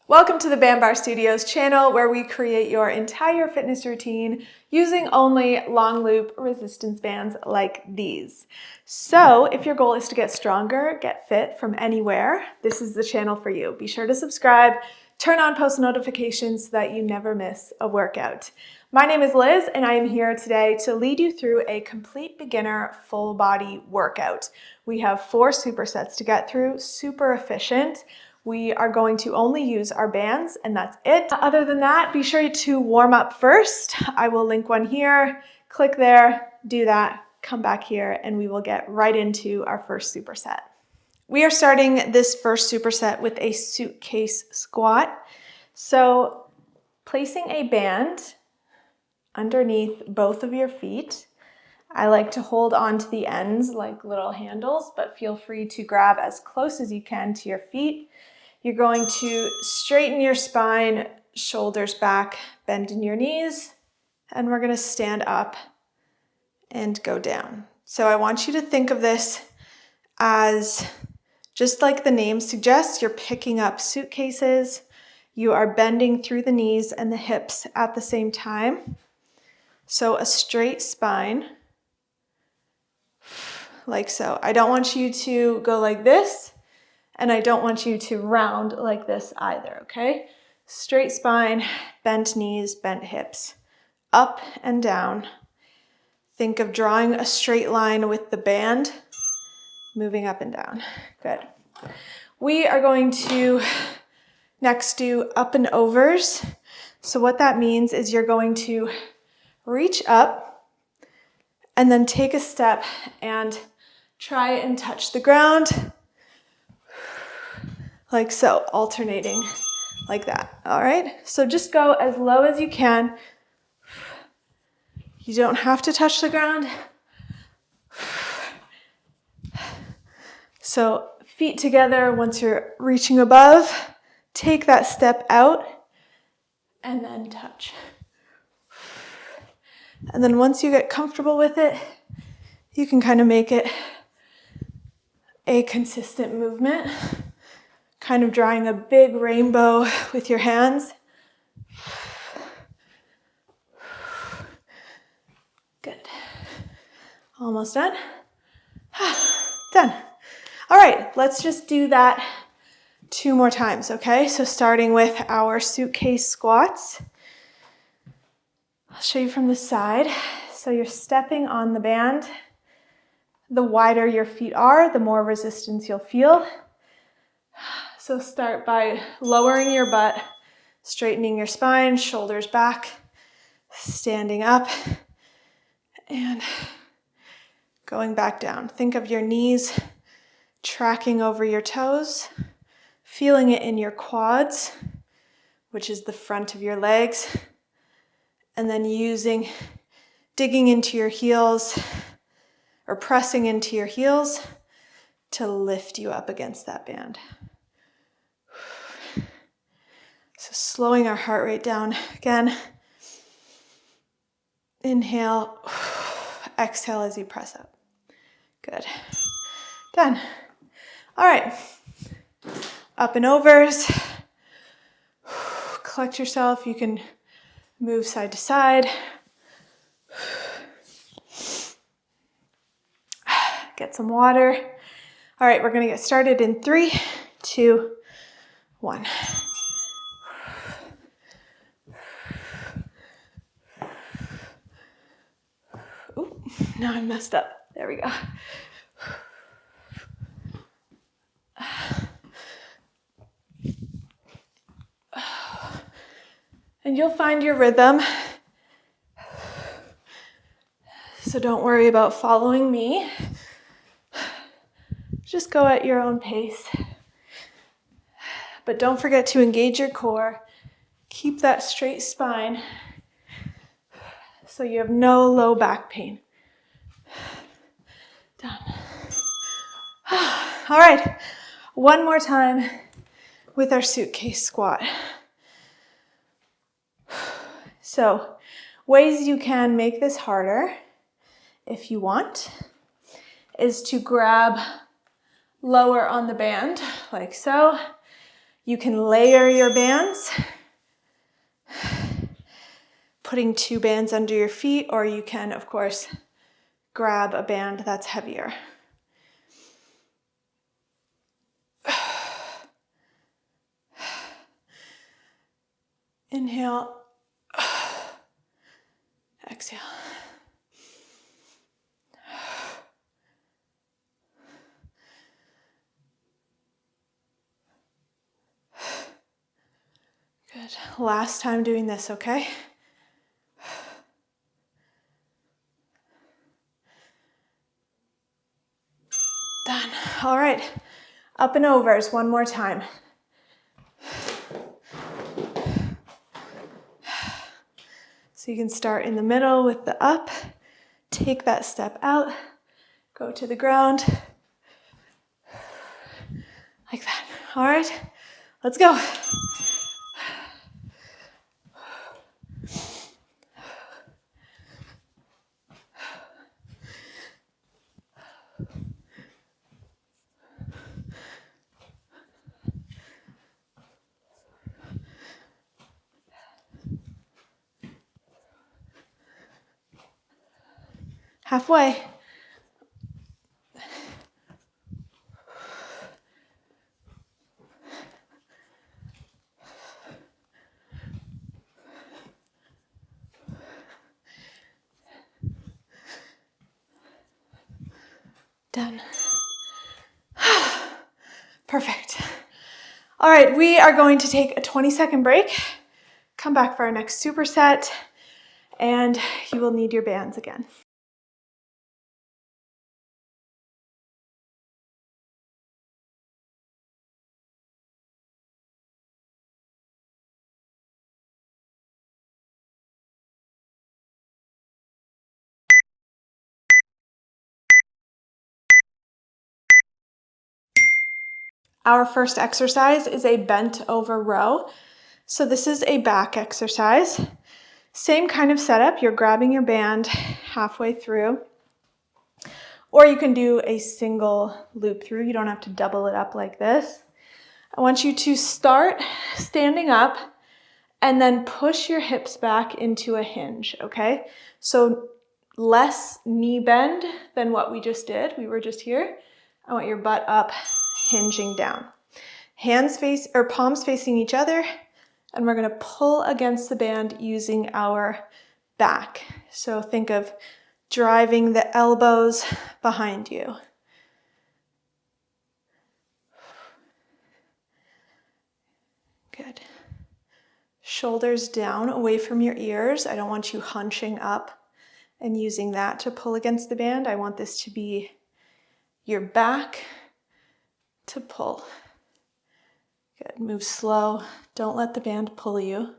Welcome to the Bam Bar Studios channel, where we create your entire fitness routine using only long loop resistance bands like these. So if your goal is to get stronger, get fit from anywhere, this is the channel for you. Be sure to subscribe, turn on post notifications so that you never miss a workout. My name is Liz, and I am here today to lead you through a complete beginner full body workout. We have 4 supersets to get through, super efficient. We are going to only use our bands, and that's it. Other than that, be sure to warm up first. I will link one here. Click there, do that, come back here, and we will get right into our first superset. We are starting this first superset with a suitcase squat. So placing a band underneath both of your feet. I like to hold on to the ends like little handles, but feel free to grab as close as you can to your feet. You're going to straighten your spine, shoulders back, bend in your knees, and we're going to stand up and go down. So I want you to think of this as, just like the name suggests, you're picking up suitcases. You are bending through the knees and the hips at the same time. So a straight spine, like so. I don't want you to go like this, and I don't want you to round like this either, okay? Straight spine, bent knees, bent hips, up and down. Think of drawing a straight line with the band, moving up and down. Good. We are going to next do up and overs. So what that means is you're going to reach up and then take a step and try and touch the ground. Like so, alternating like that, all right? So just go as low as you can. You don't have to touch the ground. So feet together once you're reaching above, take that step out and then touch. And then once you get comfortable with it, you can kind of make it a consistent movement. Kind of drawing a big rainbow with your hands. Good. Almost done. Done. All right, let's just do that 2 more times, okay? So starting with our suitcase squats. I'll show you from the side. So you're stepping on the band. The wider your feet are, the more resistance you'll feel. So start by lowering your butt, straightening your spine, shoulders back, standing up, and going back down. Think of your knees tracking over your toes, feeling it in your quads, which is the front of your legs, and then digging into your heels or pressing into your heels to lift you up against that band. So slowing our heart rate down again. Inhale, exhale as you press up. Good. Done. All right. Up and overs. Collect yourself. You can move side to side. Get some water. All right, we're going to get started in 3, 2, 1. Ooh, now I messed up. There we go. And you'll find your rhythm. So don't worry about following me. Just go at your own pace. But don't forget to engage your core. Keep that straight spine so you have no low back pain. Done. All right, one more time with our suitcase squat. So, ways you can make this harder, if you want, is to grab lower on the band, like so. You can layer your bands, putting 2 bands under your feet, or you can, of course, grab a band that's heavier. Inhale, exhale. Good. Last time doing this, okay? Done. All right. Up and overs one more time. So you can start in the middle with the up, take that step out, go to the ground, like that. All right, let's go. Halfway. Done. Perfect. All right, we are going to take a 20-second break, come back for our next superset, and you will need your bands again. Our first exercise is a bent over row. So this is a back exercise. Same kind of setup. You're grabbing your band halfway through, or you can do a single loop through. You don't have to double it up like this. I want you to start standing up and then push your hips back into a hinge, okay? So less knee bend than what we just did. We were just here. I want your butt up, hinging down. Hands face or palms facing each other, and we're gonna pull against the band using our back. So think of driving the elbows behind you. Good. Shoulders down, away from your ears. I don't want you hunching up and using that to pull against the band. I want this to be your back to pull. Good. Move slow. Don't let the band pull you.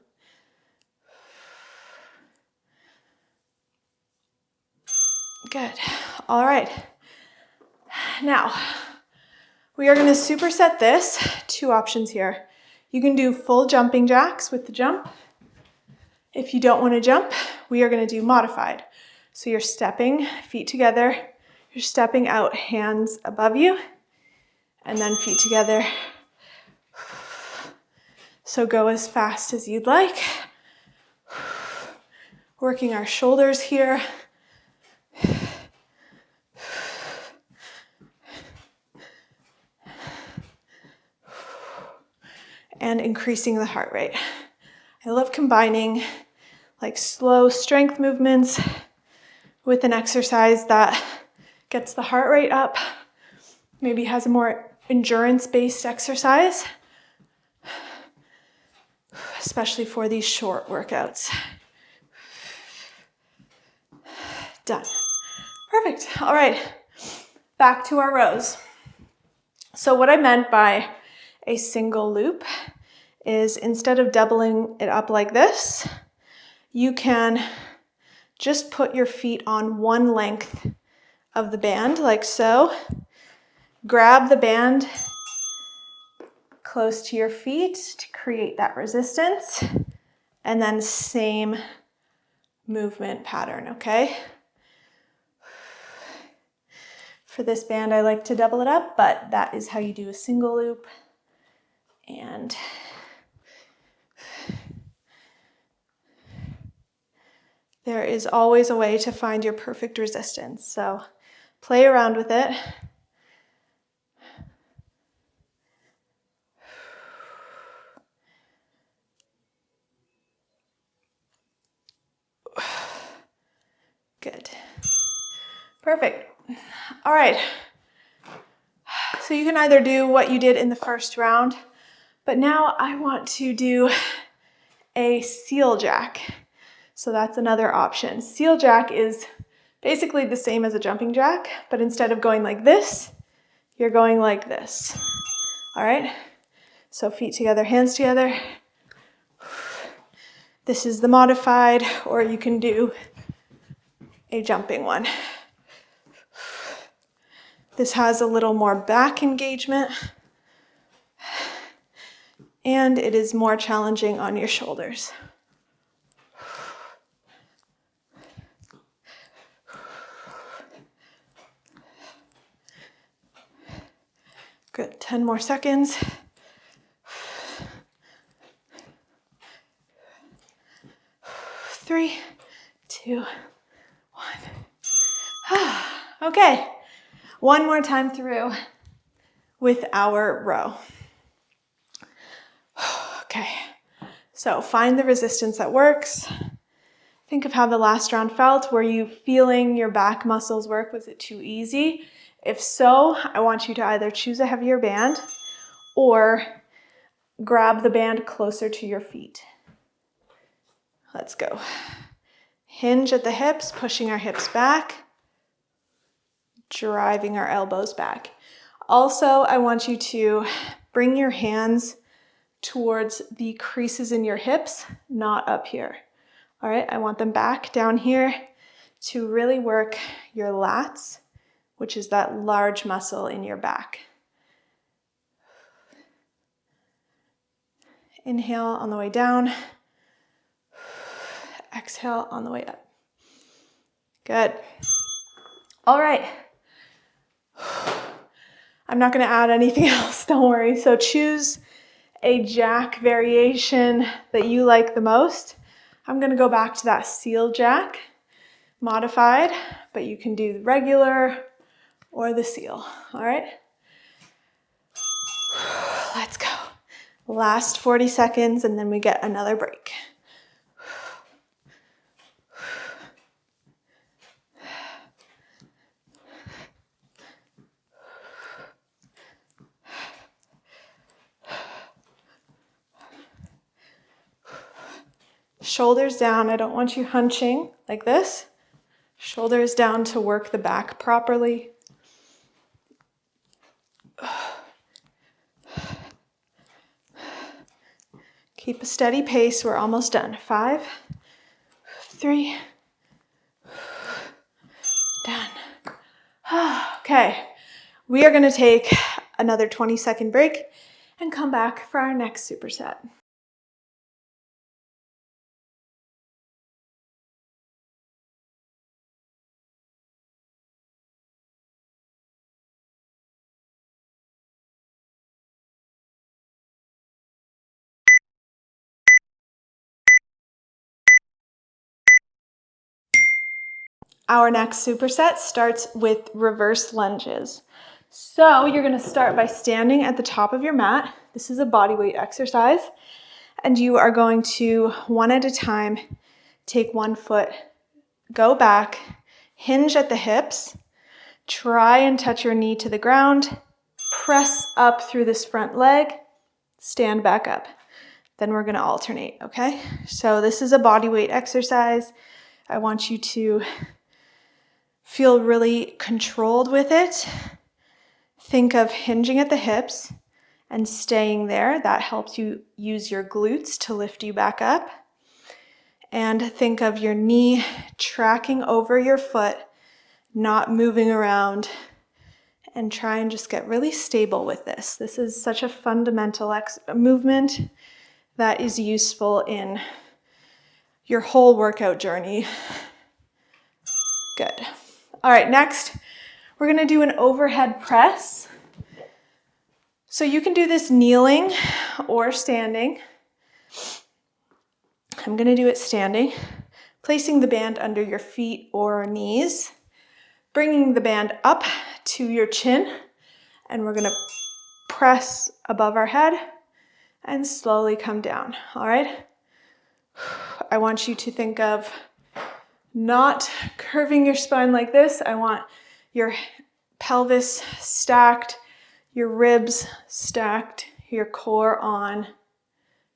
Good. All right. Now, we are going to superset this. 2 options here. You can do full jumping jacks with the jump. If you don't want to jump, we are going to do modified. So you're stepping, feet together. You're stepping out, hands above you, and then feet together. So go as fast as you'd like. Working our shoulders here. And increasing the heart rate. I love combining like slow strength movements with an exercise that gets the heart rate up, maybe has a more endurance-based exercise, especially for these short workouts. Done. Perfect. All right, back to our rows. So what I meant by a single loop is instead of doubling it up like this, you can just put your feet on one length of the band, like so. Grab the band close to your feet to create that resistance, and then same movement pattern, okay? For this band, I like to double it up, but that is how you do a single loop. And there is always a way to find your perfect resistance. So play around with it. Good. Perfect. All right. So you can either do what you did in the first round, but now I want to do a seal jack. So that's another option. Seal jack is basically the same as a jumping jack, but instead of going like this, you're going like this. All right? So feet together, hands together. This is the modified, or you can do a jumping one. This has a little more back engagement, and it is more challenging on your shoulders. Good, 10 more seconds. 3, 2, 1. Okay, one more time through with our row. Okay, so find the resistance that works. Think of how the last round felt. Were you feeling your back muscles work? Was it too easy? If so, I want you to either choose a heavier band or grab the band closer to your feet. Let's go. Hinge at the hips, pushing our hips back, driving our elbows back. Also, I want you to bring your hands towards the creases in your hips, not up here. All right, I want them back down here to really work your lats, which is that large muscle in your back. Inhale on the way down. Exhale on the way up. Good. All right. I'm not going to add anything else, don't worry. So choose a jack variation that you like the most. I'm going to go back to that seal jack, modified, but you can do the regular or the seal. All right. Let's go. Last 40 seconds and then we get another break. Shoulders down. I don't want you hunching like this. Shoulders down to work the back properly. Keep a steady pace. We're almost done. 5, 3, done. Okay, we are going to take another 20-second break and come back for our next superset. Our next superset starts with reverse lunges. So you're going to start by standing at the top of your mat. This is a body weight exercise. And you are going to, one at a time, take one foot, go back, hinge at the hips, try and touch your knee to the ground, press up through this front leg, stand back up. Then we're going to alternate, okay? So this is a body weight exercise. I want you to feel really controlled with it. Think of hinging at the hips and staying there. That helps you use your glutes to lift you back up. And think of your knee tracking over your foot, not moving around, and try and just get really stable with this. This is such a fundamental movement that is useful in your whole workout journey. Good. All right, next, we're gonna do an overhead press. So you can do this kneeling or standing. I'm going to do it standing, placing the band under your feet or knees, bringing the band up to your chin, and we're going to press above our head and slowly come down, all right? I want you to think of not curving your spine like this. I want your pelvis stacked, your ribs stacked, your core on.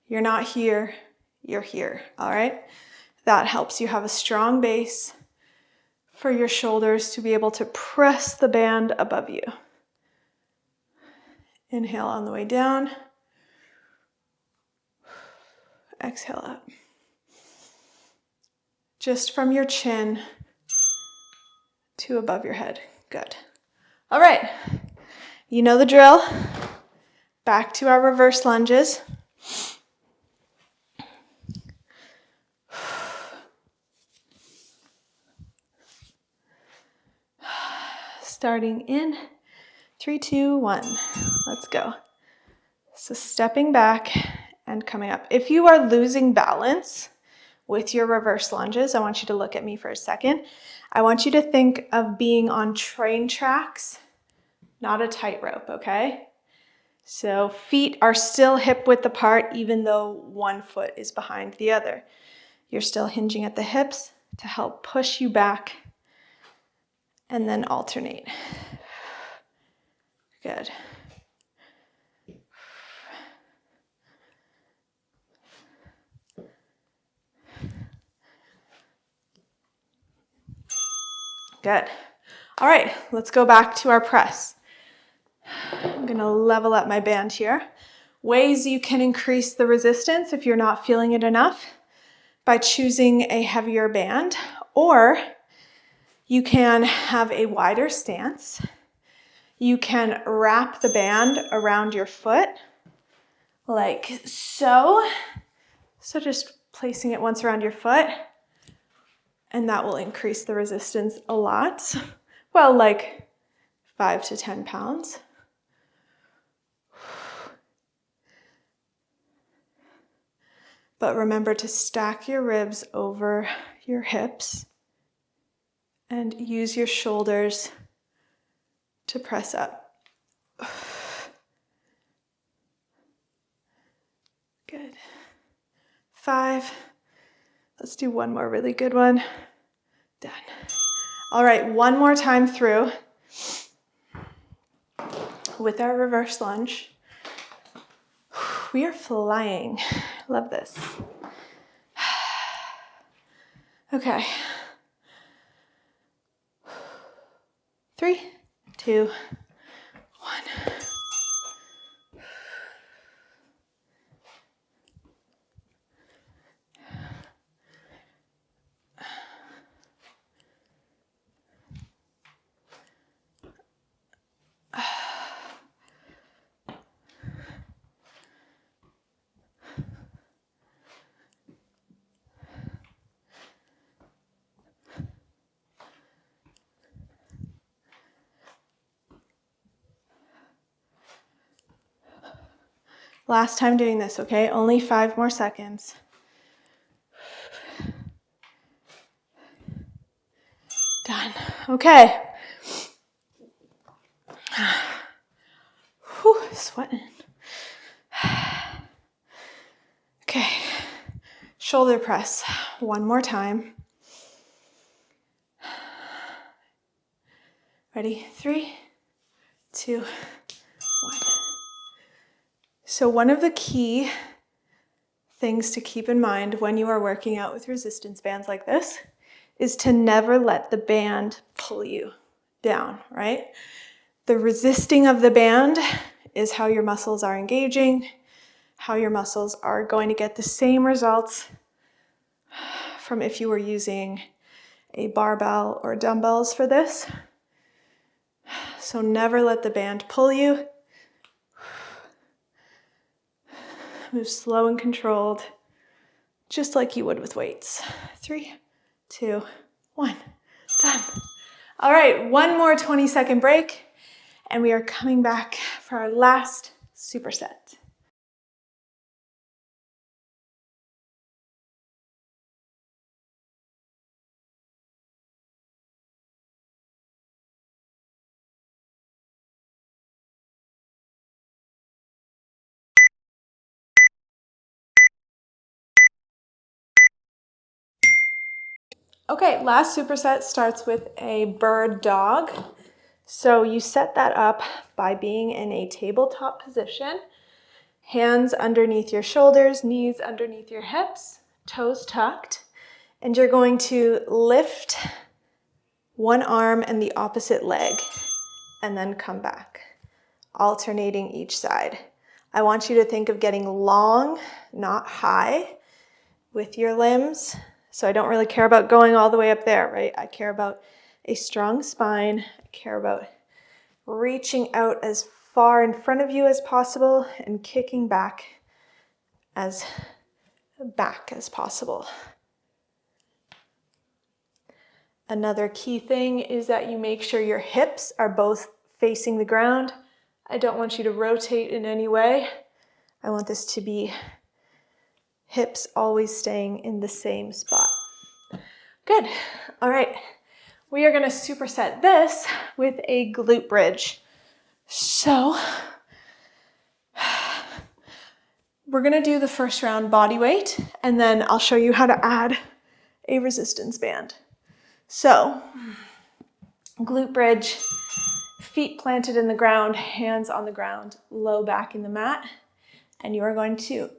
You're not here, you're here, all right? That helps you have a strong base for your shoulders to be able to press the band above you. Inhale on the way down. Exhale up. Just from your chin to above your head. Good. All right. You know the drill. Back to our reverse lunges. Starting in 3, 2, 1. Let's go. So stepping back and coming up. If you are losing balance with your reverse lunges, I want you to look at me for a second. I want you to think of being on train tracks, not a tightrope, okay? So feet are still hip width apart even though one foot is behind the other. You're still hinging at the hips to help push you back and then alternate. Good. Good. All right, let's go back to our press. I'm gonna level up my band here. Ways you can increase the resistance if you're not feeling it enough by choosing a heavier band, or you can have a wider stance. You can wrap the band around your foot like so. So just placing it once around your foot, and that will increase the resistance a lot. Well, like 5 to 10 pounds. But remember to stack your ribs over your hips and use your shoulders to press up. Good. 5. Let's do one more really good one. Done. All right, one more time through with our reverse lunge. We are flying. Love this. Okay. 3, 2, 1. Last time doing this, okay? Only 5 more seconds. Done. Okay. Whew, sweating. Okay. Shoulder press. One more time. Ready? 3, 2, 1. So one of the key things to keep in mind when you are working out with resistance bands like this is to never let the band pull you down, right? The resisting of the band is how your muscles are engaging, how your muscles are going to get the same results from if you were using a barbell or dumbbells for this. So never let the band pull you. Move slow and controlled, just like you would with weights. 3, 2, 1. Done. All right, one more 20-second break, and we are coming back for our last superset. Okay, last superset starts with a bird dog. So you set that up by being in a tabletop position, hands underneath your shoulders, knees underneath your hips, toes tucked, and you're going to lift one arm and the opposite leg and then come back, alternating each side. I want you to think of getting long, not high, with your limbs. So I don't really care about going all the way up there, right? I care about a strong spine. I care about reaching out as far in front of you as possible and kicking back as possible. Another key thing is that you make sure your hips are both facing the ground. I don't want you to rotate in any way. I want this to be hips always staying in the same spot. Good. All right. We are going to superset this with a glute bridge. So we're going to do the first round body weight, and then I'll show you how to add a resistance band. So glute bridge, feet planted in the ground, hands on the ground, low back in the mat. And you are going to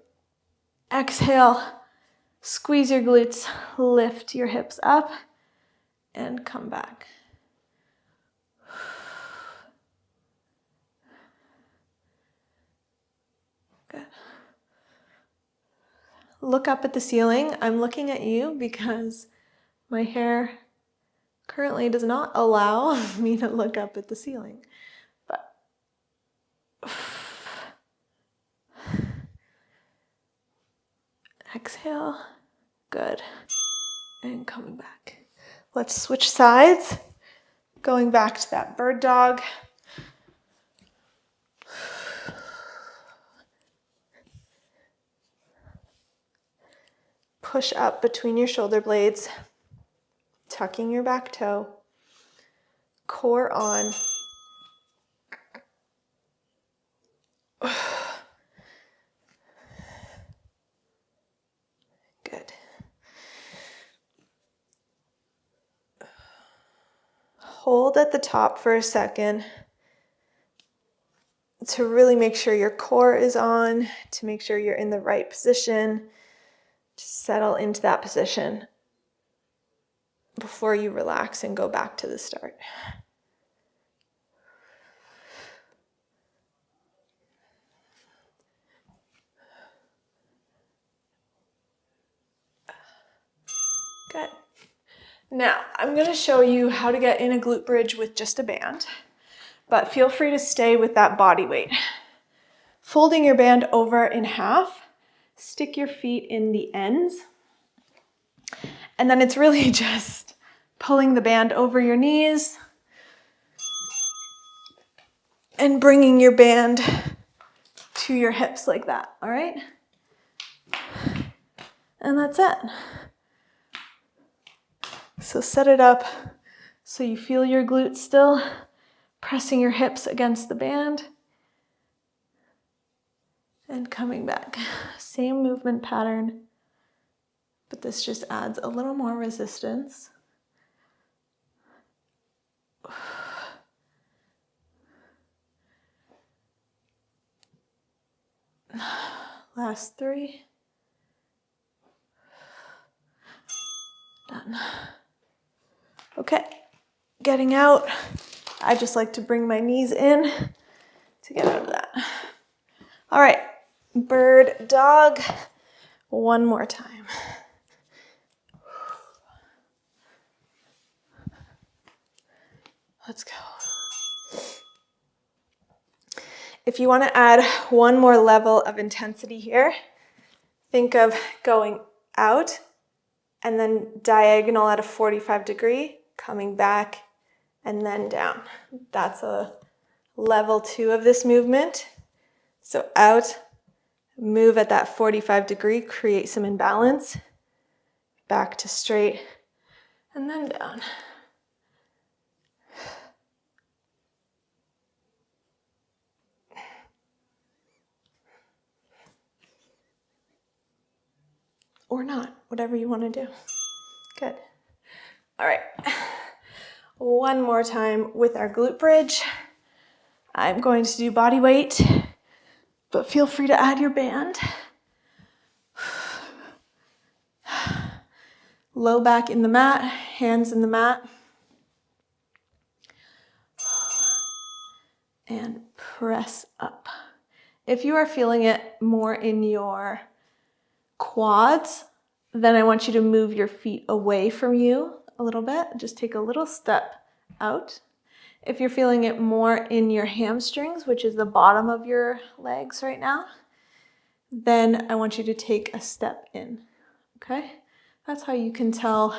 exhale, squeeze your glutes, lift your hips up, and come back. Good. Look up at the ceiling. I'm looking at you because my hair currently does not allow me to look up at the ceiling. But exhale. Good. And coming back. Let's switch sides. Going back to that bird dog. Push up between your shoulder blades, tucking your back toe, core on. Good. Hold at the top for a second to really make sure your core is on, to make sure you're in the right position. Just settle into that position before you relax and go back to the start. Good. Now, I'm going to show you how to get in a glute bridge with just a band, but feel free to stay with that body weight. Folding your band over in half, stick your feet in the ends, and then it's really just pulling the band over your knees and bringing your band to your hips like that, all right? And that's it. So set it up so you feel your glutes still, pressing your hips against the band and coming back. Same movement pattern, but this just adds a little more resistance. Last 3. Done. Okay, getting out. I just like to bring my knees in to get out of that. All right, bird dog. One more time. Let's go. If you want to add one more level of intensity here, think of going out and then diagonal at a 45 degree, coming back and then down. That's a level 2 of this movement. So out, move at that 45 degree, create some imbalance, back to straight, and then down. Or not, whatever you want to do. Good. All right. One more time with our glute bridge. I'm going to do body weight, but feel free to add your band. Low back in the mat, hands in the mat. And press up. If you are feeling it more in your quads, then I want you to move your feet away from you a little bit. Just take a little step out. If you're feeling it more in your hamstrings, which is the bottom of your legs right now, then I want you to take a step in, okay? That's how you can tell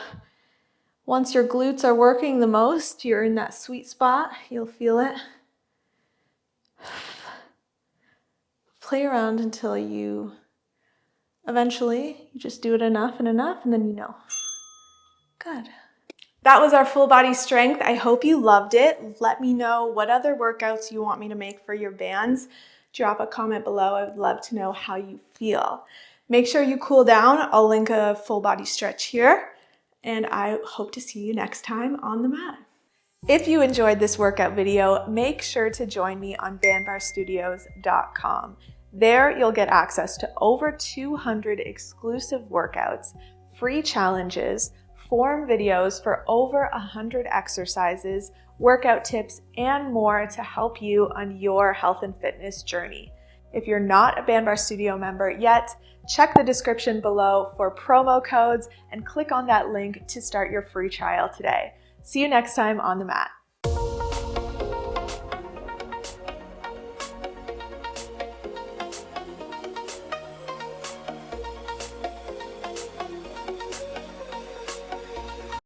once your glutes are working the most, you're in that sweet spot, you'll feel it. Play around until you eventually just do it enough and then you know. Good. That was our full body strength. I hope you loved it. Let me know what other workouts you want me to make for your bands. Drop a comment below. I would love to know how you feel. Make sure you cool down. I'll link a full body stretch here, and I hope to see you next time on the mat. If you enjoyed this workout video, make sure to join me on bandbarstudios.com. There you'll get access to over 200 exclusive workouts, free challenges, form videos for over 100 exercises, workout tips, and more to help you on your health and fitness journey. If you're not a Bandbar Studio member yet, check the description below for promo codes and click on that link to start your free trial today. See you next time on the mat.